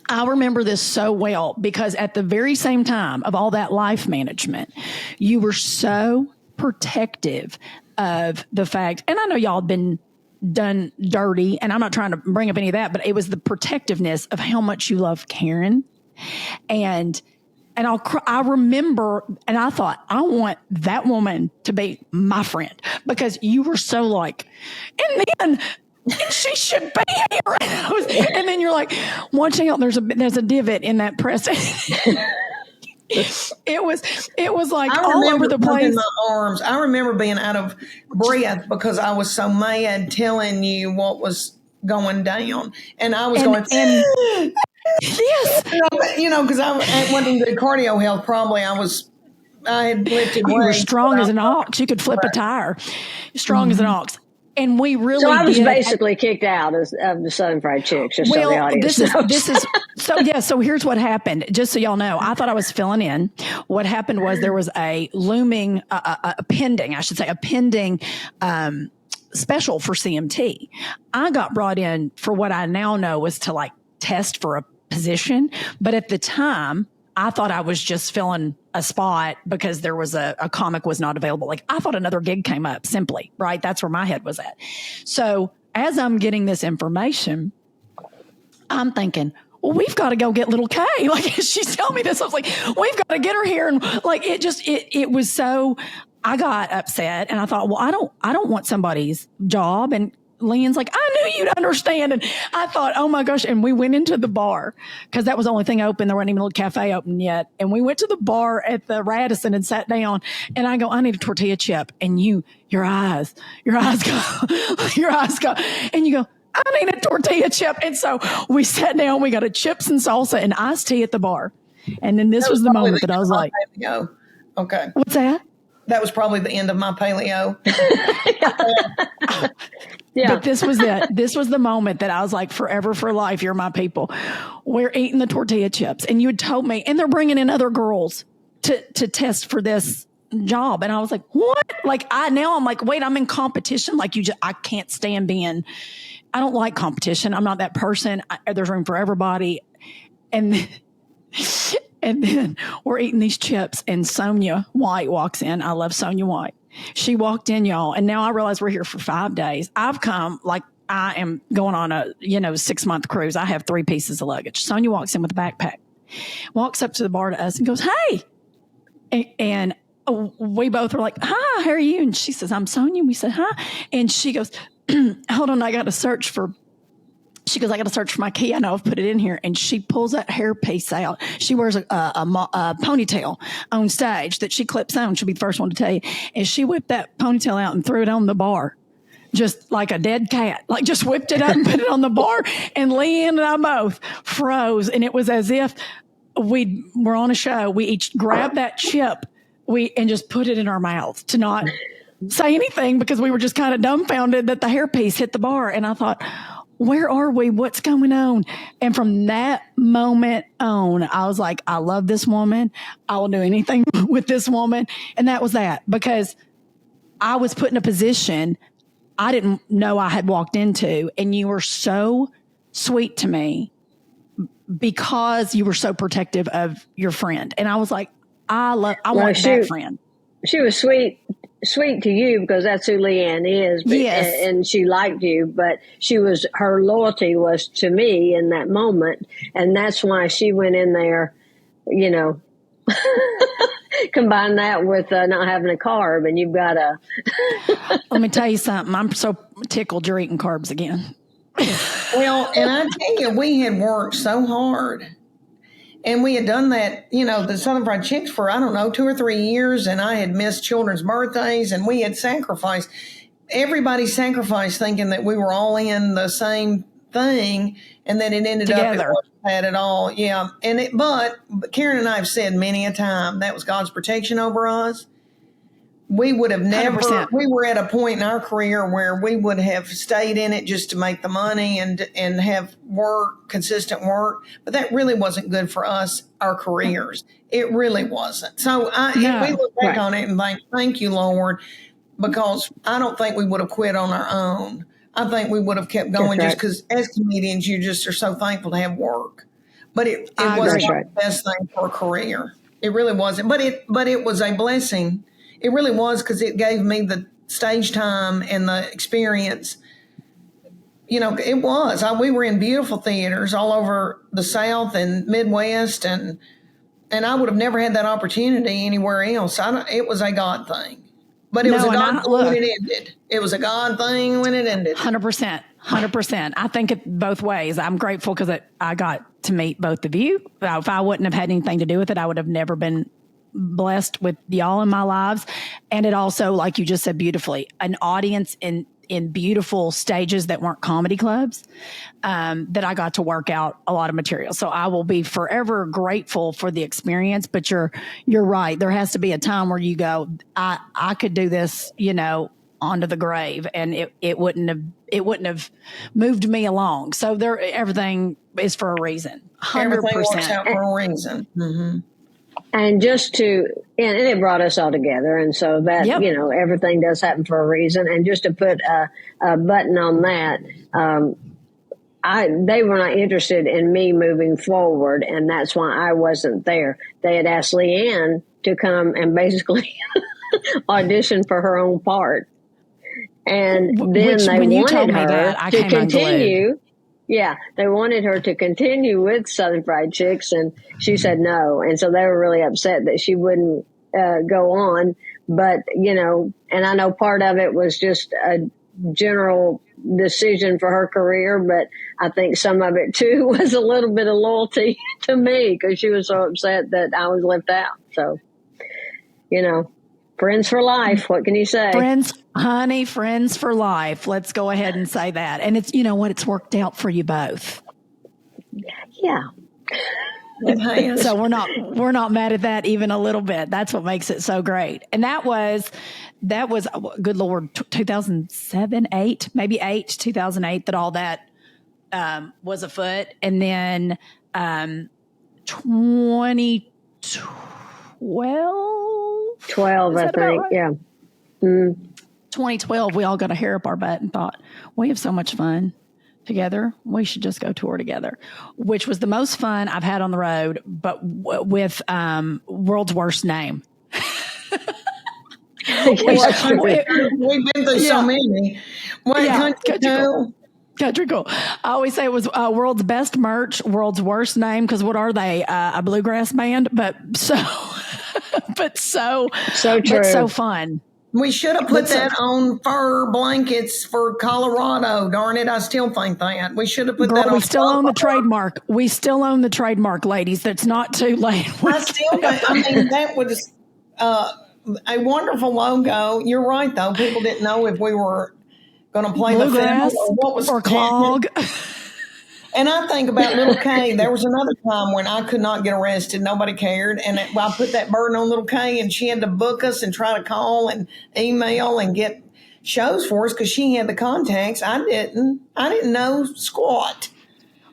I remember this so well because at the very same time of all that life management, you were so protective of the fact, and I know y'all had been done dirty, and I'm not trying to bring up any of that, but it was the protectiveness of how much you love Karen. And I remember, and I thought, I want that woman to be my friend because you were so like, and then she should be here. And then you're like, watching out, there's a divot in that press. It was like all over the place. My arms. I remember being out of breath because I was so mad telling you what was going down, and I was going. Yes, because I went into the cardio health. Probably I had lifted weights. You were strong as an ox. You could flip a tire. Strong as an ox. And we really So I was basically kicked out of the Southern Fried Chicks. Just so the audience knows. This is so yeah. So here's what happened. Just so y'all know, I thought I was filling in. What happened was there was a looming, a pending special for CMT. I got brought in for what I now know was to like test for a position, but at the time I thought I was just filling a spot because there was a comic was not available. Like I thought another gig came up simply, right? That's where my head was at. So as I'm getting this information, I'm thinking, well, we've got to go get little Kay. Like she's telling me this. I was like, we've got to get her here. And like, it was so, I got upset and I thought, well, I don't want somebody's job. And Leanne's like, I knew you'd understand. And I thought, oh my gosh. And we went into the bar because that was the only thing open. There wasn't even a little cafe open yet. And we went to the bar at the Radisson and sat down. And I go, I need a tortilla chip. And your eyes go. And you go, I need a tortilla chip. And so we sat down, we got a chips and salsa and iced tea at the bar. And then this was the moment that I was like, okay. What's that? That was probably the end of my paleo. Yeah. But this was it. This was the moment that I was like, forever for life, you're my people. We're eating the tortilla chips. And you had told me, and they're bringing in other girls to test for this job. And I was like, what? Like I'm like, wait, I'm in competition. Like I can't stand I don't like competition. I'm not that person. There's room for everybody. And then we're eating these chips and Sonia White walks in. I love Sonia White. She walked in, y'all, and now I realize we're here for 5 days. I've come like I am going on a 6-month cruise. I have 3 pieces of luggage. Sonia walks in with a backpack, walks up to the bar to us and goes, hey. And we both were like, hi, how are you? And she says, I'm Sonia. And we said, hi. And she goes, hold on, I got to search for my key. I know I've put it in here. And she pulls that hairpiece out. She wears a ponytail on stage that she clips on. She'll be the first one to tell you. And she whipped that ponytail out and threw it on the bar. Just like a dead cat, like just whipped it up and put it on the bar. And Leanne and I both froze. And it was as if we were on a show. We each grabbed that chip and just put it in our mouth to not say anything because we were just kind of dumbfounded that the hairpiece hit the bar. And I thought, where are we? What's going on? And from that moment on, I was like, I love this woman. I will do anything with this woman. And that was that because I was put in a position I didn't know I had walked into. And you were so sweet to me because you were so protective of your friend. And I was like, I want that friend. She was sweet to you because that's who Leanne is. But, yes. And she liked you, but her loyalty was to me in that moment. And that's why she went in there, combine that with not having a carb and you've got a. Let me tell you something. I'm so tickled you're eating carbs again. Well, and I tell you, we had worked so hard. And we had done that, the Southern Fried Chicks for, 2 or 3 years. And I had missed children's birthdays and we had sacrificed. Everybody sacrificed thinking that we were all in the same thing, and then it ended Together. up it wasn't that at all. Yeah, but Karen and I have said many a time that was God's protection over us. We would have never, 100%. we were at a point in our career where we would have stayed in it just to make the money and have work, consistent work. But that really wasn't good for us, our careers. It really wasn't. So we look back on it and think, thank you, Lord, because I don't think we would have quit on our own. I think we would have kept going just because as comedians, you just are so thankful to have work. But it wasn't the best thing for a career. It really wasn't. But it was a blessing. It really was, because it gave me the stage time and the experience. You know, it was. We were in beautiful theaters all over the South and Midwest, and I would have never had that opportunity anywhere else. It was a God thing. But it was a God thing when it ended. It was a God thing when it ended. 100%. 100%. I think it both ways. I'm grateful because I got to meet both of you. If I wouldn't have had anything to do with it, I would have never been blessed with y'all in my lives. And it also, like you just said beautifully, an audience in beautiful stages that weren't comedy clubs, that I got to work out a lot of material. So I will be forever grateful for the experience. But you're right. There has to be a time where you go, I could do this, onto the grave, and it wouldn't have moved me along. So everything is for a reason. 100%. Everything works out for a reason. Mm-hmm. And and it brought us all together. And so that, everything does happen for a reason. And just to put a button on that, they were not interested in me moving forward. And that's why I wasn't there. They had asked Leanne to come and basically audition for her own part. And then they wanted her to continue. Yeah, they wanted her to continue with Southern Fried Chicks, and she said no. And so they were really upset that she wouldn't go on. But, and I know part of it was just a general decision for her career, but I think some of it, too, was a little bit of loyalty to me because she was so upset that I was left out. So, friends for life. What can you say? Friends for life. Let's go ahead and say that. And it's, it's worked out for you both. Yeah. So we're not mad at that even a little bit. That's what makes it so great. And that was good Lord, 2007, 2008 that all that was afoot. And then 2012, I think. Right? Yeah. 2012, we all got a hair up our butt and thought, we have so much fun together. We should just go tour together, which was the most fun I've had on the road, but with World's Worst Name. We've been through so many. Country Cool. I always say it was World's Best Merch, World's Worst Name, because what are they? A bluegrass band, but so true. But so fun. We should have put that on fur blankets for Colorado. Darn it. I still think that. We should have put that on. We still own the trademark. We still own the trademark, ladies. That's not too late. That was a wonderful logo. You're right, though. People didn't know if we were going to play bluegrass the film or what was or clog. And I think about Little Kay. There was another time when I could not get arrested. Nobody cared. And I put that burden on Little Kay, and she had to book us and try to call and email and get shows for us because she had the contacts. I didn't know squat.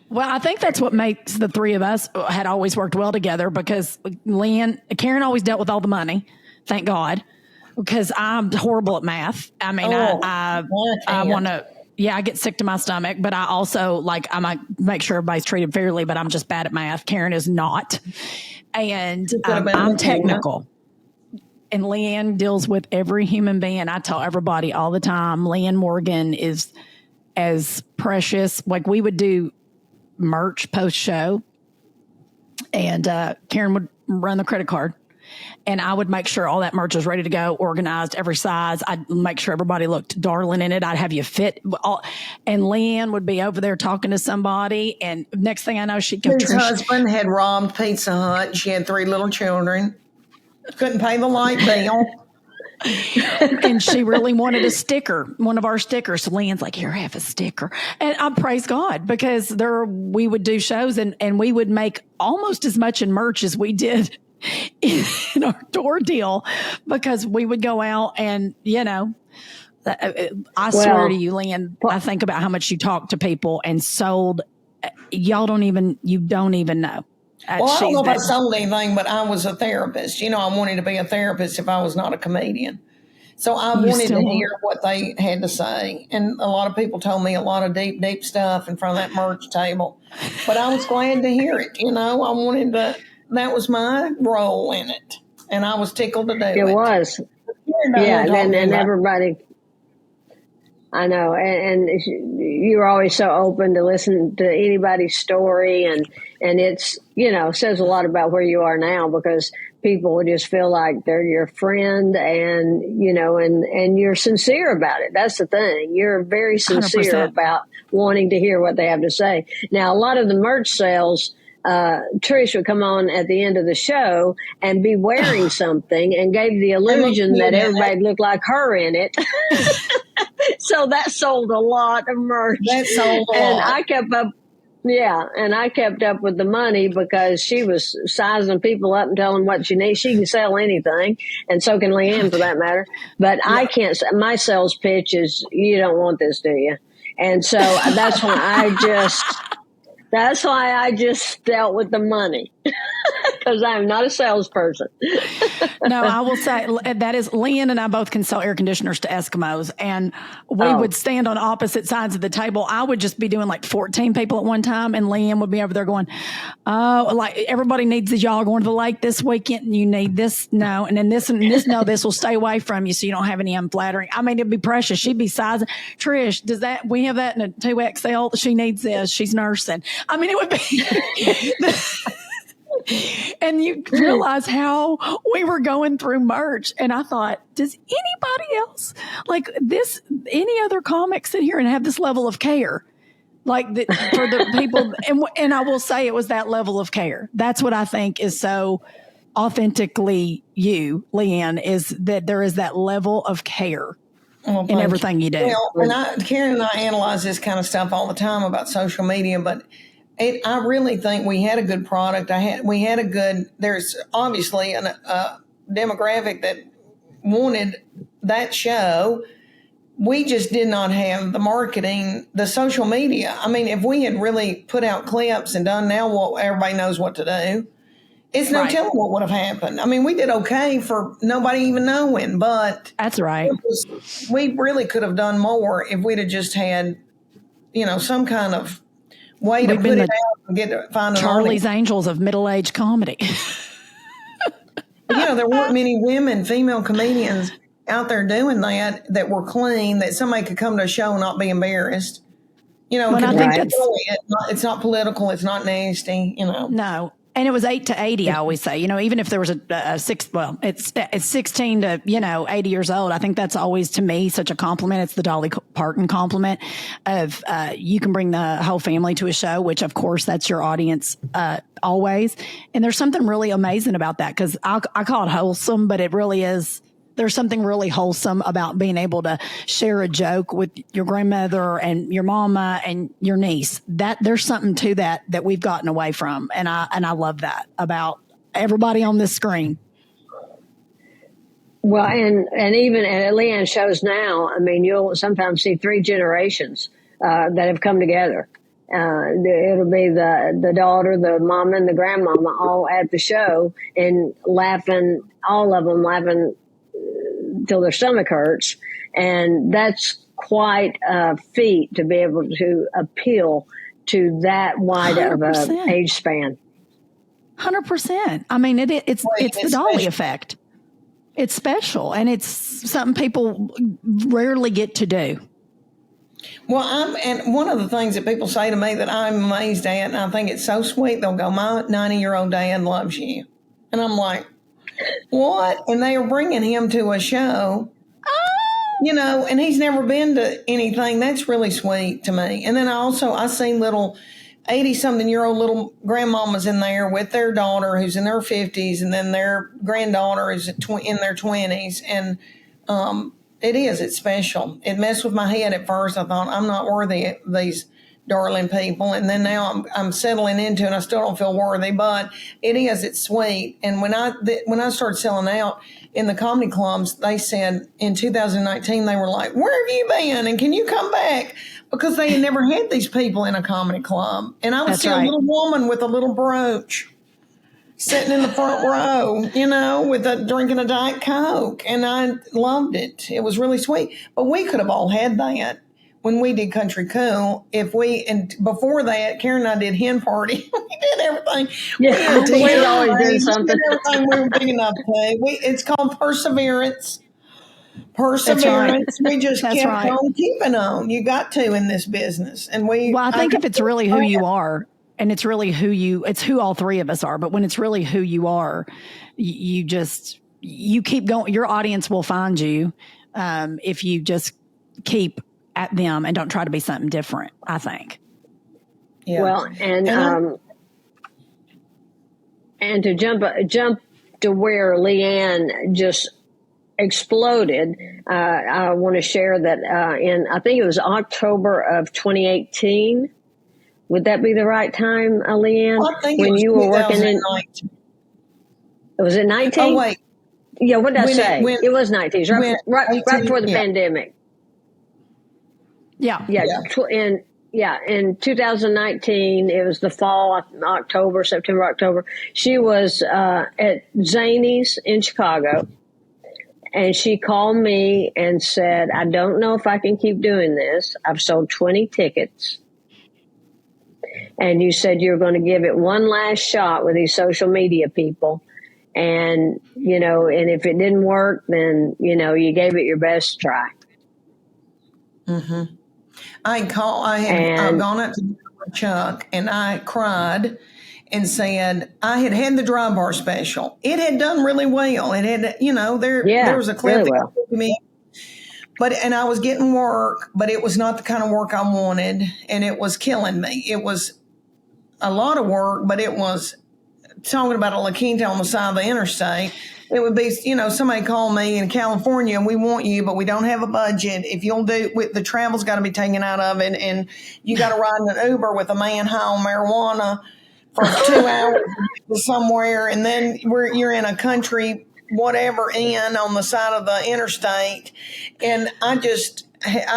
Well, I think that's what makes the three of us had always worked well together, because Karen always dealt with all the money. Thank God. Because I'm horrible at math. I mean, I want to... Yeah, I get sick to my stomach, but I also I might make sure everybody's treated fairly, but I'm just bad at math. Karen is not. And I'm technical. And Leanne deals with every human being. I tell everybody all the time, Leanne Morgan is as precious. We would do merch post-show, and Karen would run the credit card. And I would make sure all that merch was ready to go, organized, every size. I'd make sure everybody looked darling in it. I'd have you fit. And Leanne would be over there talking to somebody. And next thing I know, she'd go. His husband had robbed Pizza Hut. She had 3 little children. Couldn't pay the light bill. And she really wanted a sticker, one of our stickers. So Leanne's like, here, have a sticker. And I praise God, because we would do shows and we would make almost as much in merch as we did in our door deal, because we would go out and, I swear to you, Leanne, I think about how much you talk to people and sold. You don't even know. I don't know if I sold anything, but I was a therapist. I wanted to be a therapist if I was not a comedian. So I wanted to hear what they had to say. And a lot of people told me a lot of deep, deep stuff in front of that merch table. But I was glad to hear it. I wanted to, that was my role in it. And I was tickled to do it. It was. Yeah, and everybody, I know. And you're always so open to listen to anybody's story. And it's, says a lot about where you are now, because people just feel like they're your friend and, and you're sincere about it. That's the thing. You're very sincere 100%. about wanting to hear what they have to say. Now, a lot of the merch sales, Trish would come on at the end of the show and be wearing something and gave the illusion that everybody looked like her in it. So that sold a lot of merch. That sold a lot. And I kept up. Yeah, and I kept up with the money because she was sizing people up and telling them what she needs. She can sell anything, and so can Leanne for that matter. But I can't. My sales pitch is, you don't want this, do you? And so that's why I just dealt with the money, because I'm not a salesperson. No, I will say that is, Leanne and I both can sell air conditioners to Eskimos, and we would stand on opposite sides of the table. I would just be doing like 14 people at one time, and Leanne would be over there going, oh, like everybody needs this. Y'all going to the lake this weekend, and you need this. No. And then this and this. No, this will stay away from you so you don't have any unflattering. I mean, it'd be precious. She'd be sizing. Trish, we have that in a 2XL? She needs this. She's nursing. I mean, it would be, and you realize how we were going through merch. And I thought, does anybody else like this, any other comics sit here and have this level of care? Like for the people. And I will say it was that level of care. That's what I think is so authentically you, Leanne, is that there is that level of care in everything you do. Well, and Karen and I analyze this kind of stuff all the time about social media, but I really think we had a good product. There's obviously a demographic that wanted that show. We just did not have the marketing, the social media. I mean, if we had really put out clips and done everybody knows what to do. It's no telling what would have happened. I mean, we did okay for nobody even knowing, but that's right. We really could have done more if we'd have just had, some kind of way to put it out and find Charlie's Angels of middle-aged comedy. There weren't many female comedians out there doing that were clean, that somebody could come to a show and not be embarrassed. I think it's not political. It's not nasty, No. And it was 8 to 80, I always say, even if there was it's 16 to, 80 years old. I think that's always, to me, such a compliment. It's the Dolly Parton compliment of, you can bring the whole family to a show, which of course that's your audience, always. And there's something really amazing about that, because I call it wholesome, but it really is. There's something really wholesome about being able to share a joke with your grandmother and your mama and your niece. That there's something to that we've gotten away from. And I love that about everybody on this screen. Well, and even at Leanne shows now, I mean, you'll sometimes see 3 generations that have come together. It'll be the daughter, the mama, and the grandmama all at the show and laughing, all of them laughing till their stomach hurts. And that's quite a feat to be able to appeal to that wide 100%. Of a age span. 100%. I mean, it's the Dolly effect. It's special, and it's something people rarely get to do. Well, and one of the things that people say to me that I'm amazed at, and I think it's so sweet, they'll go, my 90-year-old dad loves you. And I'm like, what? And they are bringing him to a show, and he's never been to anything. That's really sweet to me. And then I seen little 80-something-year-old little grandmamas in there with their daughter who's in their 50s, and then their granddaughter is in their 20s. And It is. It's special. It messed with my head at first. I thought, I'm not worthy of these darling people. And then now I'm settling into it, and I still don't feel worthy, but it is. It's sweet. And when I started selling out in the comedy clubs, they said in 2019, they were like, where have you been? And can you come back? Because they had never had these people in a comedy club. And I would see a little woman with a little brooch sitting in the front row, drinking a Diet Coke. And I loved it. It was really sweet. But we could have all had that when we did Country Cool. And before that, Karen and I did Hen Party. We did everything. Yeah, we always did something. We did everything we were big enough to do. It's called perseverance. Perseverance. Right. We just kept on keeping on. You got to in this business. And I think if it's really who you are, and it's really it's who all three of us are. But when it's really who you are, you keep going. Your audience will find you if you just keep at them and don't try to be something different, I think. Yeah. Well, and to jump to where Leanne just exploded, I want to share that I think it was October of 2018. Would that be the right time, Leanne? I think when you were working in. Was it 19? Oh wait. Yeah. What did I say? It was 19. Right before the pandemic. Yeah. In 2019, it was the fall, September, October. She was at Zany's in Chicago, and she called me and said, I don't know if I can keep doing this. I've sold 20 tickets. And you said you were going to give it one last shot with these social media people. And, and if it didn't work, then, you gave it your best try. Mm-hmm. I've gone up to Chuck and I cried and said I had the dry bar special. It had done really well. It had, there was a clip that got me. And I was getting work, but it was not the kind of work I wanted, and it was killing me. It was a lot of work, but it was talking about a La Quinta on the side of the interstate. It would be, somebody called me in California and we want you, but we don't have a budget. If you'll the travel's got to be taken out of it, and you got to ride in an Uber with a man high on marijuana for 2 hours somewhere, and then you're in a country whatever inn on the side of the interstate. And I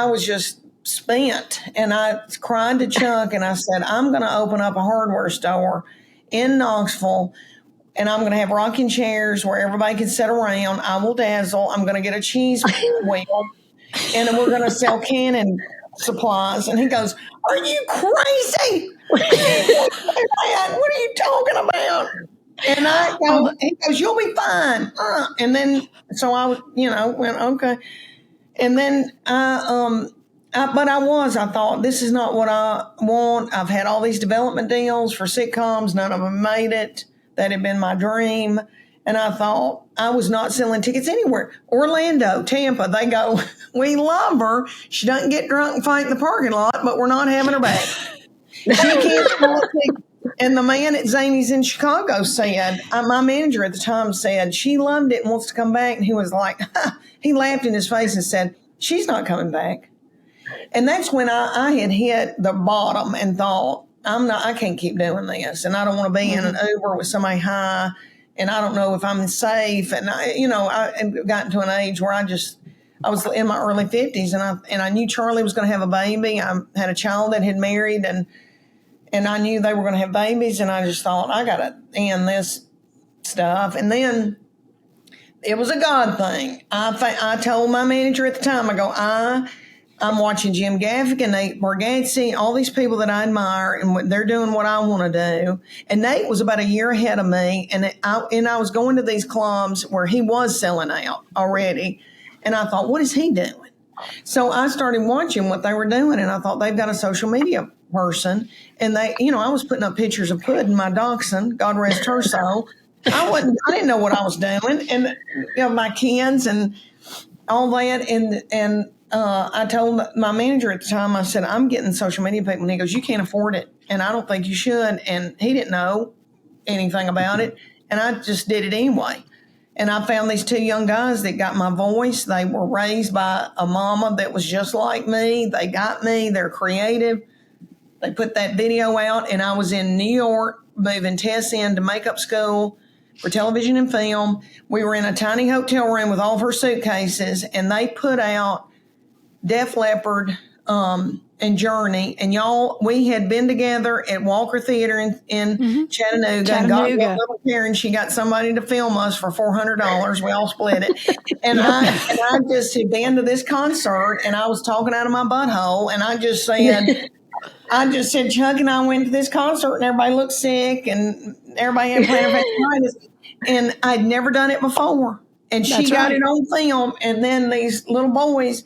was just spent, and I cried to Chuck and I said, I'm going to open up a hardware store in Knoxville, and I'm going to have rocking chairs where everybody can sit around. I will dazzle. I'm going to get a cheese wheel, and we're going to sell canning supplies. And he goes, are you crazy? What are you talking about? And I go, he goes, you'll be fine. And then, so I, went, okay. And then I thought, this is not what I want. I've had all these development deals for sitcoms. None of them made it. That had been my dream. And I thought, I was not selling tickets anywhere. Orlando, Tampa, they go, we love her. She doesn't get drunk and fight in the parking lot, but we're not having her back. She can't sell a ticket. And the man at Zany's in Chicago said, my manager at the time said, she loved it and wants to come back. And he was like, he laughed in his face and said, she's not coming back. And that's when I had hit the bottom and thought, I can't keep doing this. And I don't want to be in an Uber with somebody high. And I don't know if I'm safe. And I had gotten to an age where I was in my early 50s, and I knew Charlie was going to have a baby. I had a child that had married, and I knew they were going to have babies. And I just thought, I got to end this stuff. And then it was a God thing. I told my manager at the time, I go, I'm watching Jim Gaffigan, Nate Bargatze, all these people that I admire, and they're doing what I want to do. And Nate was about a year ahead of me, and I was going to these clubs where he was selling out already. And I thought, what is he doing? So I started watching what they were doing, and I thought, they've got a social media person. And I was putting up pictures of Puddin', my dachshund, God rest her soul. I didn't know what I was doing, and my kids and all that. And I told my manager at the time, I said, I'm getting social media people. And he goes, you can't afford it, and I don't think you should. And he didn't know anything about it. And I just did it anyway. And I found these two young guys that got my voice. They were raised by a mama that was just like me. They got me. They're creative. They put that video out, and I was in New York moving Tess into makeup school for television and film. We were in a tiny hotel room with all of her suitcases, and they put out Def Leppard and Journey. And y'all, we had been together at Walker Theater in Chattanooga. And got little Karen, she got somebody to film us for $400. We all split it. And I just had been to this concert, and I was talking out of my butthole, and I just said, Chuck and I went to this concert, and everybody looked sick, and everybody had plantar fasciitis, and I'd never done it before. And she got it on film, and then these little boys,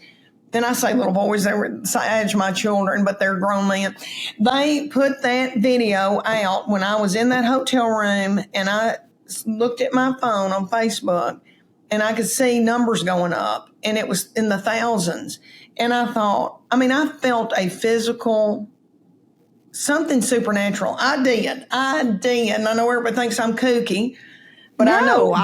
then I say little boys, they were age my children, but they're grown men. They put that video out when I was in that hotel room, and I looked at my phone on Facebook, and I could see numbers going up, and it was in the thousands. And I thought, I felt a physical, something supernatural. I did. And I know everybody thinks I'm kooky, but I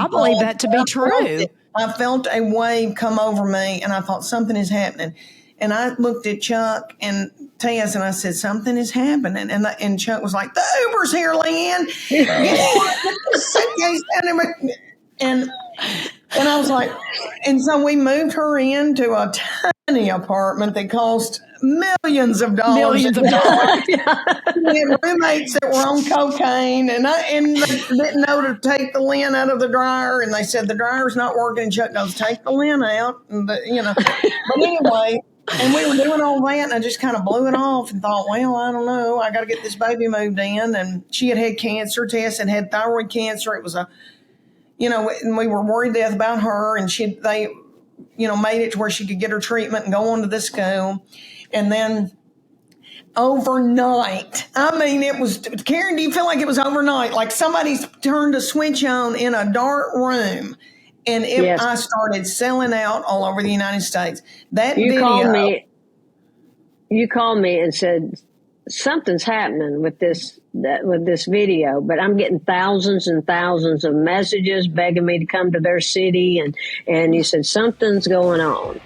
believe that to be true. I felt a wave come over me, and I thought something is happening. And I looked at Chuck and Tess, and I said, something is happening. And Chuck was like, the Uber's here, Leanne. And I was like, and so we moved her into a tiny apartment that cost millions of dollars. We had roommates that were on cocaine, and they didn't know to take the lint out of the dryer, and they said the dryer's not working. And Chuck goes, take the lint out, and But anyway, and we were doing all that, and I just kind of blew it off and thought, well, I don't know, I got to get this baby moved in. And she had cancer. Tess had thyroid cancer. It was and we were worried to death about her, and they made it to where she could get her treatment and go on to this school. And then overnight, it was, Karen, do you feel like it was overnight? Like somebody's turned a switch on in a dark room, and I started selling out all over the United States. You called me and said, something's happening with this video, but I'm getting thousands and thousands of messages begging me to come to their city, and you said something's going on.